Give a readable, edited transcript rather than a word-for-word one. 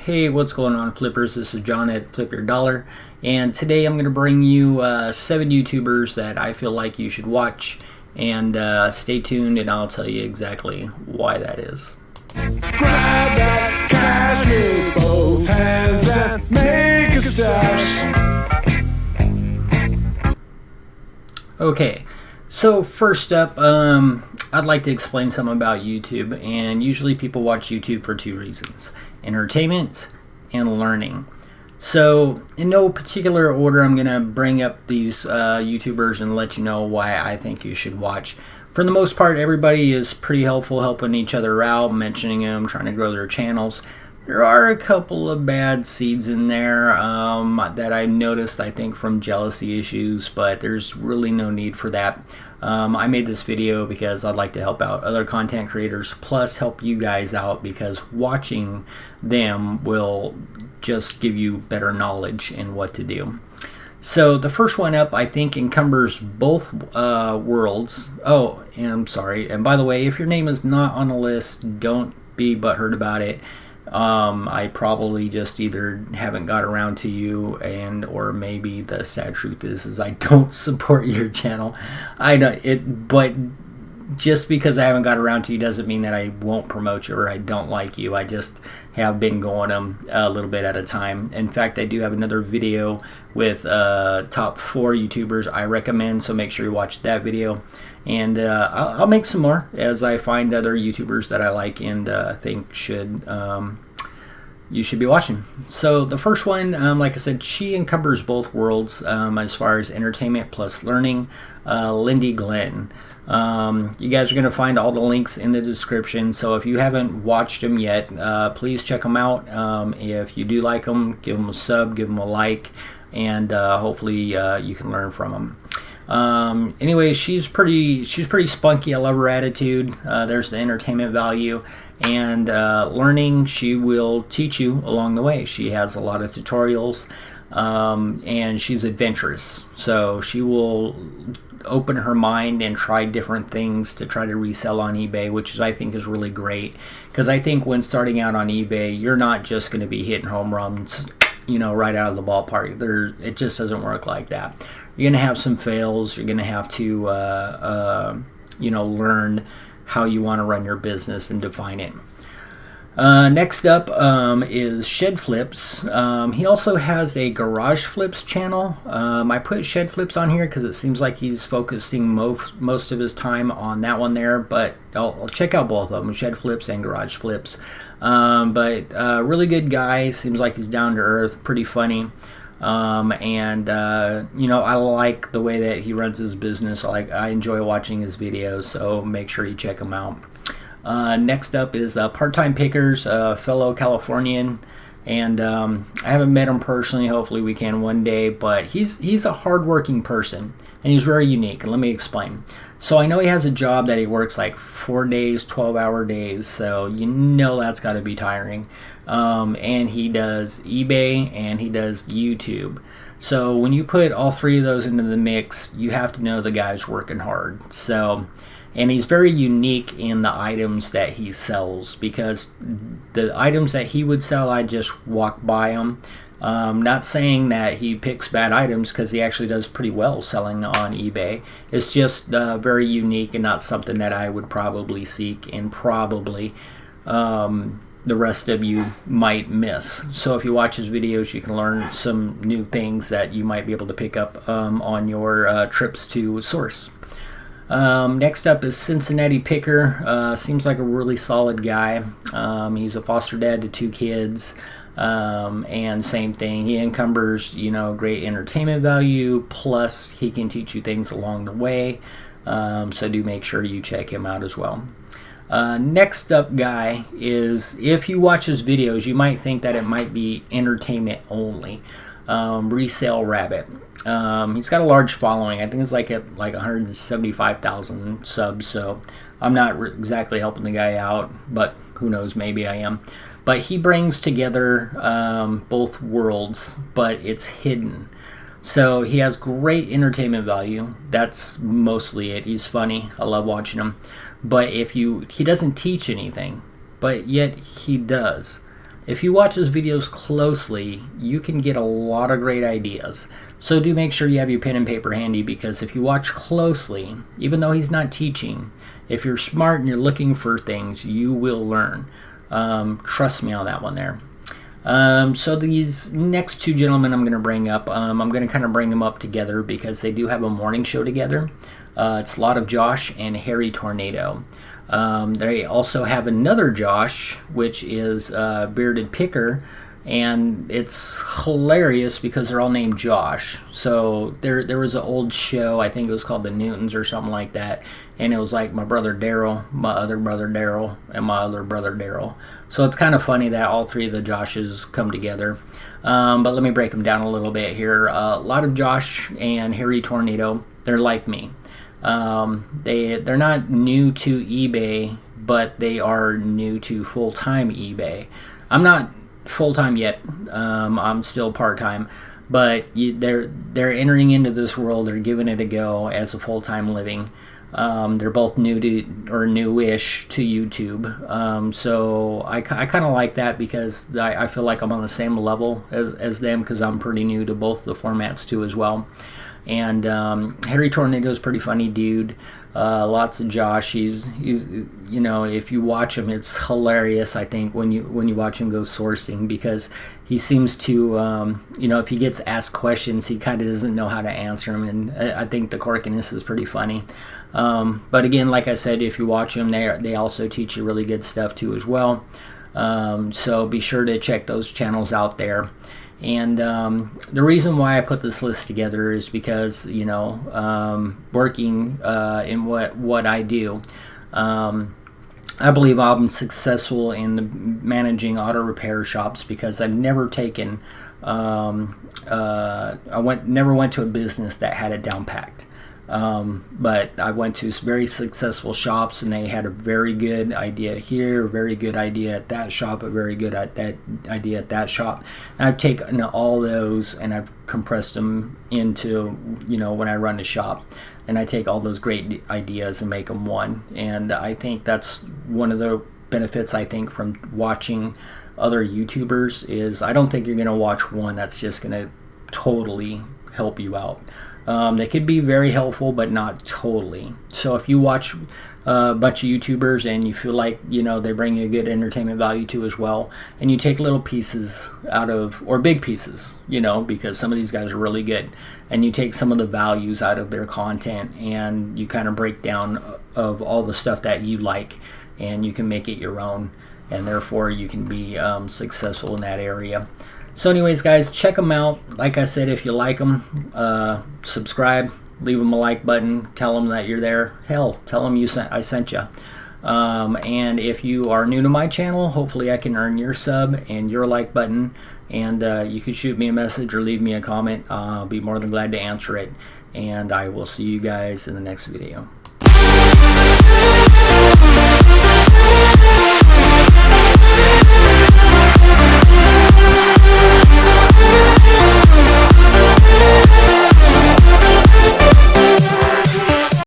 Hey, what's going on, flippers? This is John at Flip Your Dollar, and today I'm going to bring you 7 YouTubers that I feel like you should watch, and stay tuned and I'll tell you exactly why that is. Grab that cash with both hands and make a stash. Okay, so first up, I'd like to explain something about YouTube, and usually people watch YouTube for 2 reasons: entertainment and learning. So in no particular order, I'm going to bring up these YouTubers and let you know why I think you should watch. For the most part, everybody is pretty helpful, helping each other out, mentioning them, trying to grow their channels. There are a couple of bad seeds in there that I noticed, I think, from jealousy issues, but there's really no need for that. I made this video because I'd like to help out other content creators, plus help you guys out, because watching them will just give you better knowledge in what to do. So the first one up, I think, encumbers both worlds. Oh, and I'm sorry. And by the way, if your name is not on the list, don't be butthurt about it. I probably just either haven't got around to you, and or maybe the sad truth is I don't support your channel. But just because I haven't got around to you doesn't mean that I won't promote you or I don't like you. I just have been going them a little bit at a time. In fact, I do have another video with top 4 YouTubers I recommend, so make sure you watch that video. And I'll make some more as I find other YouTubers that I like and think you should be watching. So the first one, like I said, she encumbers both worlds as far as entertainment plus learning. LINDEY. You guys are going to find all the links in the description, so if you haven't watched them yet, please check them out. If you do like them, give them a sub, give them a like, and hopefully you can learn from them. Anyway, she's pretty spunky. I love her attitude. There's the entertainment value, and learning, she will teach you along the way. She has a lot of tutorials, and she's adventurous, so she will open her mind and try different things to try to resell on eBay, which I think is really great, because I think when starting out on eBay, you're not just going to be hitting home runs, you know, right out of the ballpark. It just doesn't work like that. You're going to have some fails. You're going to have to you know, learn how you want to run your business and define it. Next up is Shed Flips. He also has a Garage Flips channel. I put Shed Flips on here because it seems like he's focusing most of his time on that one there, but I'll check out both of them, Shed Flips and Garage Flips. But really good guy. Seems like he's down to earth, pretty funny. And you know, I like the way that he runs his business. I enjoy watching his videos, so make sure you check him out. Next up is Part-Time Pickers, fellow Californian, and I haven't met him personally. Hopefully we can one day, but he's a hardworking person, and he's very unique, and let me explain. So I know he has a job that he works like 4 days, 12-hour days, so you know that's got to be tiring. And he does eBay and he does YouTube. So when you put all 3 of those into the mix, you have to know the guy's working hard. So, and he's very unique in the items that he sells, because the items that he would sell, I just walk by them. Not saying that he picks bad items, because he actually does pretty well selling on eBay. It's just very unique and not something that I would probably seek, and probably the rest of you might miss. So if you watch his videos, you can learn some new things that you might be able to pick up on your trips to source. Next up is Cincinnati Picker. Seems like a really solid guy. He's a foster dad to 2 kids. And same thing, he encumbers, you know, great entertainment value, plus he can teach you things along the way. So do make sure you check him out as well. Next up guy is, if you watch his videos, you might think that it might be entertainment only. Resale Rabbit. He's got a large following. I think it's like at 175,000 subs, so I'm not exactly helping the guy out, but who knows, maybe I am. But he brings together both worlds, but it's hidden. So he has great entertainment value. That's mostly it. He's funny. I love watching him. But he doesn't teach anything, but yet he does. If you watch his videos closely, you can get a lot of great ideas. So do make sure you have your pen and paper handy, because if you watch closely, even though he's not teaching, if you're smart and you're looking for things, you will learn. Trust me on that one there. So these next two gentlemen I'm going to bring up, I'm going to kind of bring them up together because they do have a morning show together. It's a lot of Josh and Harry Tornado. They also have another Josh, which is Bearded Picker, and it's hilarious because they're all named Josh. So there was an old show, I think it was called The Newtons or something like that, and it was like my brother Daryl, my other brother Daryl, and my other brother Daryl. So it's kind of funny that all three of the Joshes come together. But let me break them down a little bit here. A lot of Josh and Harry Tornado, they're like me. They're not new to eBay, but they are new to full-time eBay. I'm not full-time yet. I'm still part-time, but they're entering into this world. They're giving it a go as a full-time living. They're both new to, or newish to YouTube. So I kind of like that because I feel like I'm on the same level as them, because I'm pretty new to both the formats too as well. And Harry Tornado is pretty funny dude. Lots of Josh. He's you know, if you watch him, it's hilarious. I think when you watch him go sourcing, because he seems to you know, if he gets asked questions, he kind of doesn't know how to answer them, and I think the quirkiness is pretty funny. But again, like I said, if you watch them, they also teach you really good stuff too as well. So be sure to check those channels out there. And the reason why I put this list together is because, you know, working in what I do, I believe I'm successful in managing auto repair shops because I've never taken, never went to a business that had it down packed. But I went to very successful shops, and they had a very good idea here, a very good idea at that shop, a very good idea at that shop. And I've taken all those and I've compressed them into, you know, when I run a shop, and I take all those great ideas and make them one. And I think that's one of the benefits, I think, from watching other YouTubers is I don't think you're going to watch one that's just going to totally help you out. They could be very helpful, but not totally. So if you watch a bunch of YouTubers and you feel like, you know, they bring you a good entertainment value too as well, and you take little pieces out of, or big pieces, you know, because some of these guys are really good, and you take some of the values out of their content and you kind of break down of all the stuff that you like, and you can make it your own, and therefore you can be successful in that area. So anyways, guys, check them out. Like I said, if you like them, subscribe, leave them a like button, tell them that you're there. Hell, tell them I sent you. And if you are new to my channel, hopefully I can earn your sub and your like button. And you can shoot me a message or leave me a comment. I'll be more than glad to answer it. And I will see you guys in the next video.